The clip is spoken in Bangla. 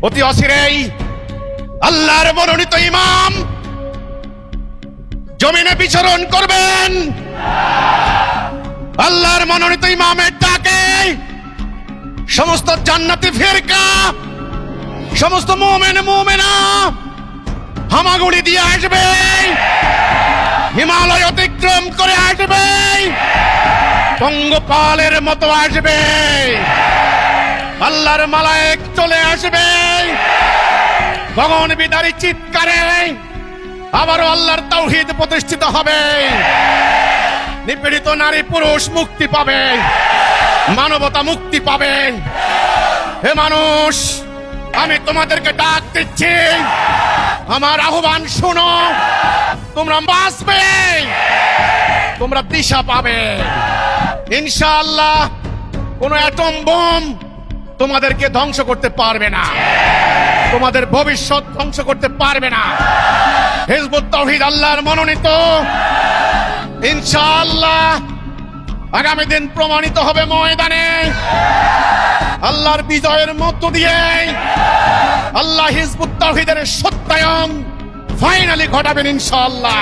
অতি অচিরেই আল্লাহর মনোনীত ইমাম জমিনে বিচরণ করবেন। আল্লাহর মনোনীত ইমামের ডাকে সমস্ত জান্নাতি ফিরকা, সমস্ত মুমিন মুমিনা হামাগুড়ি দিয়ে আসবে, হিমালয় অতিক্রম করে আসবে, পঙ্গপালের মতো আসবে, আল্লাহর মালায়েক চলে আসবে, গগন বিদারী চিৎকারে আবারও আল্লাহর তাওহীদ প্রতিষ্ঠিত হবে, নিপীড়িত নারী পুরুষ মুক্তি পাবে, মানবতা মুক্তি পাবে। হে মানুষ, আমি তোমাদেরকে ডাক দিচ্ছি, আমার আহ্বান শোনো। তোমরা বাঁচবে, তোমরা দিশা পাবে ইনশাআল্লাহ। কোন অ্যাটম বোম তোমাদেরকে ধ্বংস করতে পারবে না, তোমাদের ভবিষ্যৎ ধ্বংস করতে পারবে না। হিজবুত তাওহীদ আল্লাহর মনোনীত, ইনশাআল্লাহ আগামী দিন প্রমাণিত হবে ময়দানে। আল্লাহর বিজয়ের মধ্য দিয়ে আল্লাহ হিজবুত তাওহীদের সত্যায়ন ফাইনালি ঘটাবেন ইনশাআল্লাহ।